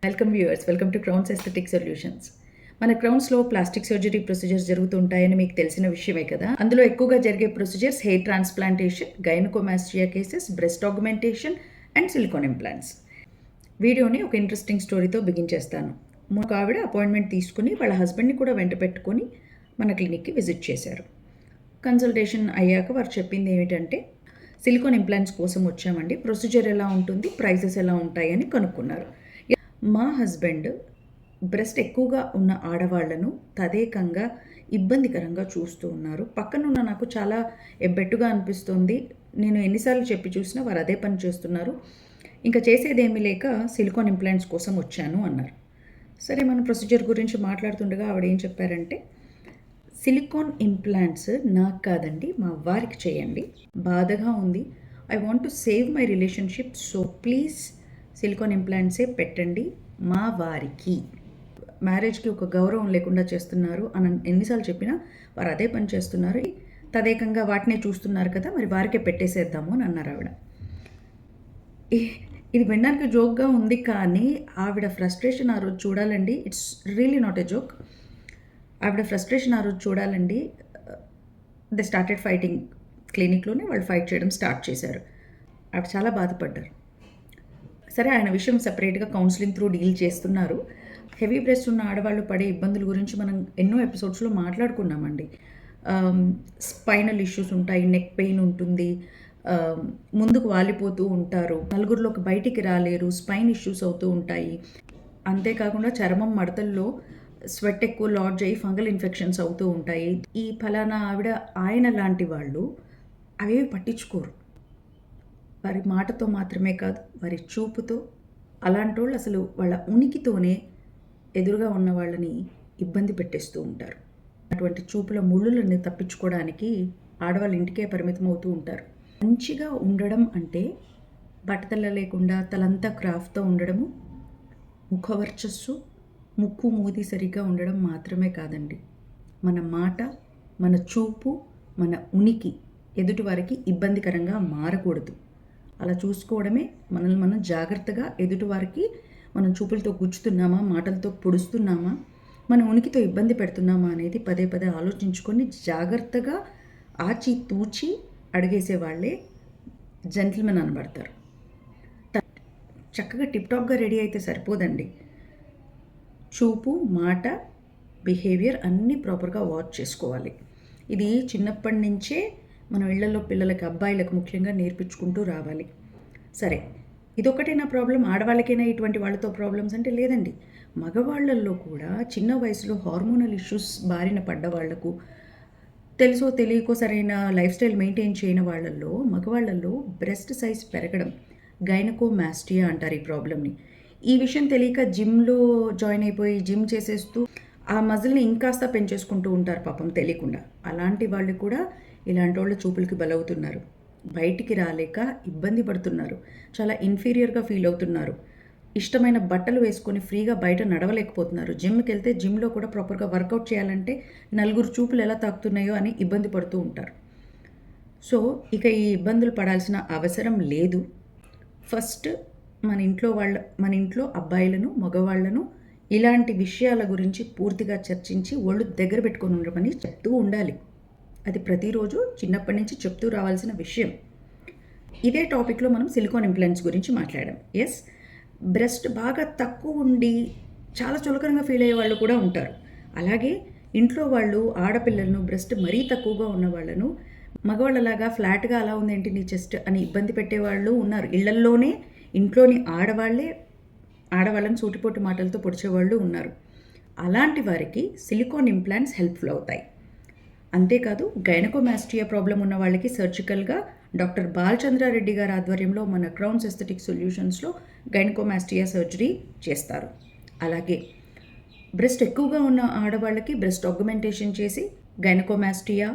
Welcome viewers, welcome to crowns aesthetic solutions. మన క్రౌన్స్లో plastic surgery procedures జరుగుతుంటాయని మీకు తెలిసిన విషయమే కదా. అందులో ఎక్కువగా జరిగే procedures hair transplantation, gynaecomastia cases, breast augmentation and silicone implants. వీడియోని ఒక ఇంట్రెస్టింగ్ స్టోరీతో బిగించేస్తాను. ఒక ఆవిడ అపాయింట్మెంట్ తీసుకుని వాళ్ళ హస్బెండ్ని కూడా వెంట పెట్టుకొని మన క్లినిక్కి విజిట్ చేశారు. కన్సల్టేషన్ అయ్యాక వారు చెప్పింది ఏమిటంటే, సిలికాన్ ఇంప్లాంట్స్ కోసం వచ్చామండి, ప్రొసీజర్ ఎలా ఉంటుంది, ప్రైసెస్ ఎలా ఉంటాయని కనుక్కున్నారు. మా హస్బెండ్ బ్రెస్ట్ ఎక్కువగా ఉన్న ఆడవాళ్లను తదేకంగా ఇబ్బందికరంగా చూస్తూ ఉన్నారు. పక్కనున్న నాకు చాలా ఎబ్బెట్టుగా అనిపిస్తుంది. నేను ఎన్నిసార్లు చెప్పి చూసినా వారు అదే పని చేస్తున్నారు. ఇంకా చేసేదేమీ లేక సిలికాన్ ఇంప్లాంట్స్ కోసం వచ్చాను అన్నారు. సరే, మన ప్రొసీజర్ గురించి మాట్లాడుతుండగా ఆవిడ ఏం చెప్పారంటే, సిలికాన్ ఇంప్లాంట్స్ నాకు కాదండి, మా వారికి చేయండి. బాధగా ఉంది. I want to save my relationship, so please silicone ఇంప్లాంట్సే పెట్టండి మా వారికి. మ్యారేజ్కి ఒక గౌరవం లేకుండా చేస్తున్నారు అని ఎన్నిసార్లు చెప్పినా వారు అదే పని చేస్తున్నారు. తదేకంగా వాటినే చూస్తున్నారు కదా, మరి వారికే పెట్టేసేద్దాము అని అన్నారు ఆవిడ. ఇది వినడానికి జోక్గా ఉంది, కానీ ఆవిడ ఫ్రస్ట్రేషన్ ఆ రోజు చూడాలండి. It's really not a joke. ఆవిడ ఫ్రస్ట్రేషన్ ఆ రోజు చూడాలండి. They started fighting. క్లినిక్లోనే వాళ్ళు ఫైట్ చేయడం స్టార్ట్ చేశారు. ఆవిడ చాలా బాధపడ్డారు. సరే, ఆయన విషయం సెపరేట్గా కౌన్సిలింగ్ త్రూ డీల్ చేస్తున్నారు. హెవీ బ్రెస్ట్ ఉన్న ఆడవాళ్ళు పడే ఇబ్బందుల గురించి మనం ఎన్నో ఎపిసోడ్స్లో మాట్లాడుకున్నామండి. స్పైనల్ ఇష్యూస్ ఉంటాయి, నెక్ పెయిన్ ఉంటుంది, ముందుకు వాలిపోతూ ఉంటారు, నలుగురిలోకి బయటికి రాలేరు, స్పైన్ ఇష్యూస్ అవుతూ ఉంటాయి. అంతేకాకుండా చర్మం మడతల్లో స్వెట్ ఎక్కువ లాడ్జ్ అయ్యి ఫంగల్ ఇన్ఫెక్షన్స్ అవుతూ ఉంటాయి. ఈ ఫలానా ఆవిడ, ఆయన లాంటి వాళ్ళు అవేవి పట్టించుకోరు. వారి మాటతో మాత్రమే కాదు, వారి చూపుతో అలాంటి వాళ్ళు అసలు వాళ్ళ ఉనికితోనే ఎదురుగా ఉన్న వాళ్ళని ఇబ్బంది పెట్టేస్తూ ఉంటారు. అటువంటి చూపుల ముళ్ళులని తప్పించుకోవడానికి ఆడవాళ్ళు ఇంటికే పరిమితం అవుతూ ఉంటారు. మంచిగా ఉండడం అంటే బట్టతల లేకుండా తలంతా క్రాఫ్ట్తో ఉండడము, ముఖవర్చస్సు, ముక్కు మూతి సరిగ్గా ఉండడం మాత్రమే కాదండి. మన మాట, మన చూపు, మన ఉనికి ఎదుటివారికి ఇబ్బందికరంగా మారకూడదు. అలా చూసుకోవడమే మనల్ని మనం జాగ్రత్తగా ఎదుటివారికి మనం చూపులతో గుచ్చుతున్నామా, మాటలతో పొడుస్తున్నామా, మన ఉనికితో ఇబ్బంది పెడుతున్నామా అనేది పదే పదే ఆలోచించుకొని జాగ్రత్తగా ఆచి తూచి అడిగేసే వాళ్ళే జెంటిల్మెన్ అనబడతారు. చక్కగా టిప్టాప్గా రెడీ అయితే సరిపోదండి. చూపు, మాట, బిహేవియర్ అన్నీ ప్రాపర్గా వాచ్ చేసుకోవాలి. ఇది చిన్నప్పటి నుంచే మనం ఇళ్లలో పిల్లలకి, అబ్బాయిలకు ముఖ్యంగా నేర్పించుకుంటూ రావాలి. సరే, ఇదొక్కటైనా ప్రాబ్లం, ఆడవాళ్ళకైనా ఇటువంటి వాళ్ళతో ప్రాబ్లమ్స్ అంటే లేదండి. మగవాళ్ళల్లో కూడా చిన్న వయసులో హార్మోనల్ ఇష్యూస్ బారిన పడ్డ వాళ్లకు, తెలుసో తెలియకో సరైన లైఫ్ స్టైల్ మెయింటైన్ చేయని వాళ్ళల్లో, మగవాళ్ళల్లో బ్రెస్ట్ సైజ్ పెరగడం, గైనకోమాస్టియా అంటారు ఈ ప్రాబ్లమ్ని. ఈ విషయం తెలియక జిమ్లో జాయిన్ అయిపోయి జిమ్ చేసేస్తూ ఆ మజిల్ని ఇంకాస్త పెంచేసుకుంటూ ఉంటారు పాపం తెలియకుండా. అలాంటి వాళ్ళు కూడా ఇలాంటి వాళ్ళ చూపులకి బలవుతున్నారు. బయటికి రాలేక ఇబ్బంది పడుతున్నారు, చాలా ఇన్ఫీరియర్గా ఫీల్ అవుతున్నారు, ఇష్టమైన బట్టలు వేసుకొని ఫ్రీగా బయట నడవలేకపోతున్నారు. జిమ్కి వెళ్తే జిమ్లో కూడా ప్రాపర్గా వర్కౌట్ చేయాలంటే నలుగురు చూపులు ఎలా తాకుతున్నాయో అని ఇబ్బంది పడుతూ ఉంటారు. సో ఇక ఈ ఇబ్బందులు పడాల్సిన అవసరం లేదు. ఫస్ట్ మన ఇంట్లో అబ్బాయిలను, మగవాళ్లను ఇలాంటి విషయాల గురించి పూర్తిగా చర్చించి ఒళ్ళు దగ్గర పెట్టుకొని ఉండమని చెప్తూ ఉండాలి. అది ప్రతిరోజు చిన్నప్పటి నుంచి చెప్తూ రావాల్సిన విషయం. ఇదే టాపిక్లో మనం సిలికాన్ ఇంప్లాంట్స్ గురించి మాట్లాడాం. ఎస్, బ్రెస్ట్ బాగా తక్కువ ఉండి చాలా చులకనంగా ఫీల్ అయ్యే వాళ్ళు కూడా ఉంటారు. అలాగే ఇంట్లో వాళ్ళు ఆడపిల్లలను బ్రెస్ట్ మరీ తక్కువగా ఉన్న వాళ్ళను మగవాళ్ళలాగా ఫ్లాట్గా అలా ఉందేంటి నీ చెస్ట్ అని ఇబ్బంది పెట్టేవాళ్ళు ఉన్నారు. ఇళ్లల్లోనే ఇంట్లోని ఆడవాళ్ళని సూటిపోటు మాటలతో పొడిచేవాళ్ళు ఉన్నారు. అలాంటి వారికి సిలికాన్ ఇంప్లాంట్స్ హెల్ప్ఫుల్ అవుతాయి. అంతేకాదు, గైనకోమాస్టియా ప్రాబ్లం ఉన్న వాళ్ళకి సర్జికల్గా డాక్టర్ బాలచంద్రారెడ్డి గారి ఆధ్వర్యంలో మన క్రౌన్స్ ఎస్థెటిక్ సొల్యూషన్స్లో గైనకోమాస్టియా సర్జరీ చేస్తారు. అలాగే బ్రెస్ట్ ఎక్కువగా ఉన్న ఆడవాళ్ళకి బ్రెస్ట్ ఆగ్మెంటేషన్ చేసి గైనకోమాస్టియా,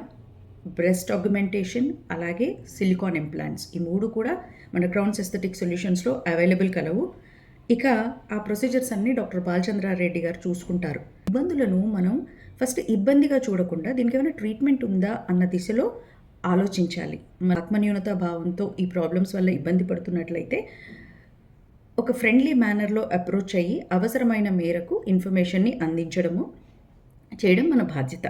బ్రెస్ట్ ఆగ్మెంటేషన్, అలాగే సిలికాన్ ఇంప్లాంట్స్, ఈ మూడు కూడా మన క్రౌన్స్ ఎస్థెటిక్ సొల్యూషన్స్లో అవైలబుల్ కలవు. ఇక ఆ ప్రొసీజర్స్ అన్నీ డాక్టర్ బాలచంద్రారెడ్డి గారు చూసుకుంటారు. ఇబ్బందులను మనం ఫస్ట్ ఇబ్బందిగా చూడకుండా దీనికి ఏమైనా ట్రీట్మెంట్ ఉందా అన్న దిశలో ఆలోచించాలి. ఆత్మన్యూనతా భావంతో ఈ ప్రాబ్లమ్స్ వల్ల ఇబ్బంది పడుతున్నట్లయితే ఒక ఫ్రెండ్లీ మేనర్లో అప్రోచ్ అయ్యి అవసరమైన మేరకు ఇన్ఫర్మేషన్ని అందించడము చేయడం మన బాధ్యత.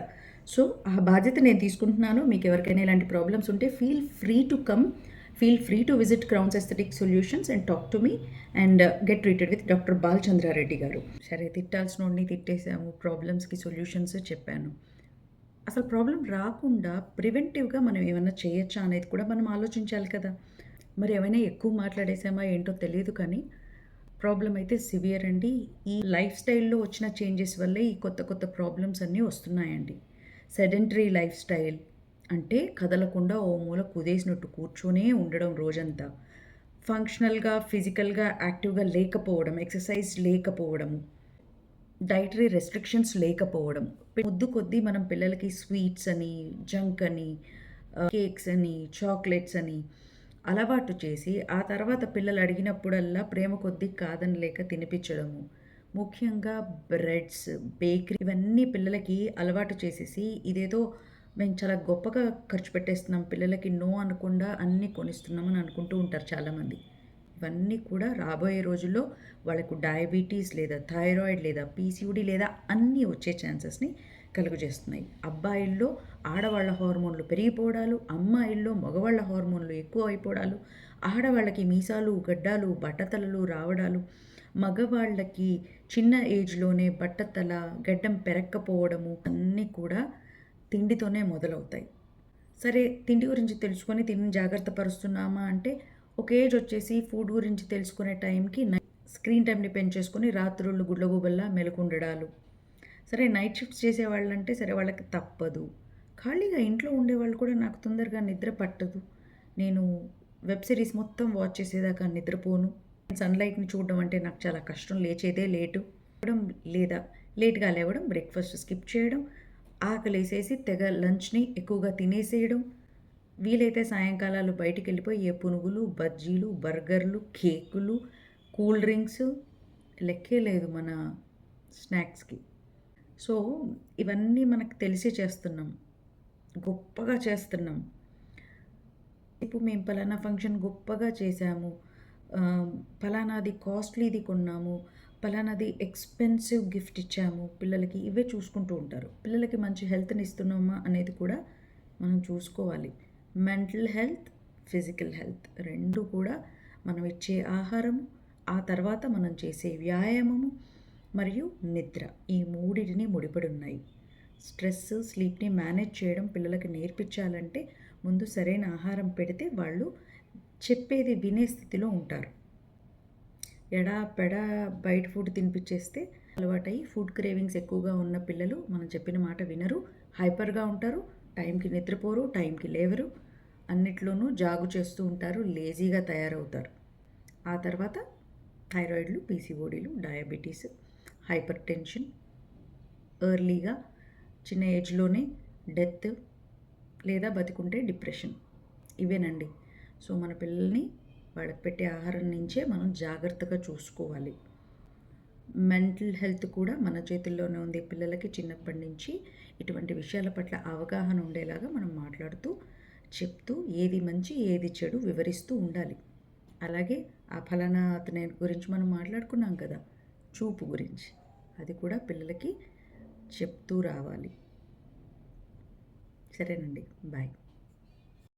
సో ఆ బాధ్యత నేను తీసుకుంటున్నాను. మీకు ఎవరికైనా ఇలాంటి ప్రాబ్లమ్స్ ఉంటే feel free to visit crowns aesthetic solutions and talk to me and get treated with doctor Balachandra Reddy గారు. సరే, తిట్టాల్సినోడిని తిట్టేసాము, ప్రాబ్లమ్స్కి సొల్యూషన్స్ చెప్పాను. అసలు ప్రాబ్లం రాకుండా ప్రివెంటివ్గా మనం ఏమైనా చేయొచ్చా అనేది కూడా మనం ఆలోచించాలి కదా. మరి ఏమైనా ఎక్కువ మాట్లాడేసామా ఏంటో తెలియదు, కానీ ప్రాబ్లం అయితే సివియర్ అండి. ఈ లైఫ్ స్టైల్లో వచ్చిన చేంజెస్ వల్లే ఈ కొత్త కొత్త ప్రాబ్లమ్స్ అన్నీ వస్తున్నాయండి. సెడెంటరీ లైఫ్ స్టైల్ అంటే కదలకుండా ఓ మూల కుదేసినట్టు కూర్చొనే ఉండడం రోజంతా. ఫంక్షనల్గా, ఫిజికల్గా యాక్టివ్గా లేకపోవడం, ఎక్సర్సైజ్ లేకపోవడము, డైటరీ రెస్ట్రిక్షన్స్ లేకపోవడం. ముద్దు కొద్దీ మనం పిల్లలకి స్వీట్స్ అని, జంక్ అని, కేక్స్ అని, చాక్లెట్స్ అని అలవాటు చేసి ఆ తర్వాత పిల్లలు అడిగినప్పుడల్లా ప్రేమ కొద్దీ కాదనలేక తినిపించడము. ముఖ్యంగా బ్రెడ్స్, బేకరీ ఇవన్నీ పిల్లలకి అలవాటు చేసేసి ఇదేదో మేము చాలా గొప్పగా ఖర్చు పెట్టేస్తున్నాం, పిల్లలకి నో అనకుండా అన్నీ కొనిస్తున్నామని అనుకుంటూ ఉంటారు చాలామంది. ఇవన్నీ కూడా రాబోయే రోజుల్లో వాళ్ళకు డయాబెటీస్ లేదా థైరాయిడ్ లేదా పీసీఓడి లేదా అన్నీ వచ్చే ఛాన్సెస్ని కలుగజేస్తున్నాయి. అబ్బాయిల్లో ఆడవాళ్ళ హార్మోన్లు పెరిగిపోవడాలు, అమ్మాయిల్లో మగవాళ్ళ హార్మోన్లు ఎక్కువ అయిపోవడాలు, ఆడవాళ్ళకి మీసాలు, గడ్డాలు, బట్టతలలు రావడాలు, మగవాళ్ళకి చిన్న ఏజ్లోనే బట్టతల, గడ్డం పెరక్కపోవడము అన్నీ కూడా తిండితోనే మొదలవుతాయి. సరే, తిండి గురించి తెలుసుకొని తిండిని జాగ్రత్త పరుస్తున్నామా అంటే, ఒక ఏజ్ వచ్చేసి ఫుడ్ గురించి తెలుసుకునే టైంకి స్క్రీన్ టైంని పెంచేసుకొని రాత్రుళ్ళు గుడ్లగూబల్లా మెలుకుండడాలు. సరే, నైట్ షిఫ్ట్స్ చేసేవాళ్ళంటే సరే వాళ్ళకి తప్పదు. ఖాళీగా ఇంట్లో ఉండేవాళ్ళు కూడా నాకు తొందరగా నిద్ర పట్టదు, నేను వెబ్ సిరీస్ మొత్తం వాచ్ చేసేదాకా నిద్రపోను, సన్లైట్ని చూడడం అంటే నాకు చాలా కష్టం, లేచేదే లేటు లేదా లేట్గా లేవడం, బ్రేక్ఫాస్ట్ స్కిప్ చేయడం, ఆకలేసేసి తెగ లంచ్ని ఎక్కువగా తినేసేయడం, వీలైతే సాయంకాలాలు బయటికి వెళ్ళిపోయి ఏ పునుగులు, బజ్జీలు, బర్గర్లు, కేకులు, కూల్ డ్రింక్స్, లెక్కే లేదు మన స్నాక్స్కి. సో ఇవన్నీ మనకు తెలిసి చేస్తున్నాం, గొప్పగా చేస్తున్నాం. ఇప్పుడు మేము పలానా ఫంక్షన్ గొప్పగా చేశాము, పలానాది కాస్ట్లీది కొన్నాము, పలానాది ఎక్స్పెన్సివ్ గిఫ్ట్ ఇచ్చాము పిల్లలకి, ఇవే చూసుకుంటూ ఉంటారు. పిల్లలకి మంచి హెల్త్ని ఇస్తున్నామా అనేది కూడా మనం చూసుకోవాలి. మెంటల్ హెల్త్, ఫిజికల్ హెల్త్ రెండు కూడా మనం ఇచ్చే ఆహారము, ఆ తర్వాత మనం చేసే వ్యాయామము మరియు నిద్ర, ఈ మూడింటిని ముడిపడి ఉన్నాయి. స్ట్రెస్, స్లీప్ని మేనేజ్ చేయడం పిల్లలకి నేర్పించాలంటే ముందు సరైన ఆహారం పెడితే వాళ్ళు చెప్పేది వినే స్థితిలో ఉంటారు. ఎడా పెడా బయట ఫుడ్ తినిపించేస్తే అలవాటయ్యి ఫుడ్ క్రేవింగ్స్ ఎక్కువగా ఉన్న పిల్లలు మనం చెప్పిన మాట వినరు, హైపర్గా ఉంటారు, టైంకి నిద్రపోరు, టైంకి లేవరు, అన్నిట్లోనూ జాగు చేస్తూ ఉంటారు, లేజీగా తయారవుతారు. ఆ తర్వాత థైరాయిడ్లు, పీసీఓడీలు, డయాబెటీస్, హైపర్ టెన్షన్, ఎర్లీగా చిన్న ఏజ్లోనే డెత్ లేదా బతికుంటే డిప్రెషన్, ఇవేనండి. సో మన పిల్లల్ని వాళ్ళకి పెట్టే ఆహారం నుంచే మనం జాగ్రత్తగా చూసుకోవాలి. మెంటల్ హెల్త్ కూడా మన చేతుల్లోనే ఉంది. పిల్లలకి చిన్నప్పటి నుంచి ఇటువంటి విషయాల పట్ల అవగాహన ఉండేలాగా మనం మాట్లాడుతూ, చెప్తూ, ఏది మంచి ఏది చెడు వివరిస్తూ ఉండాలి. అలాగే ఆ ఫలానా అతని గురించి మనం మాట్లాడుకున్నాం కదా, చూపు గురించి, అది కూడా పిల్లలకి చెప్తూ రావాలి. సరేనండి, బాయ్.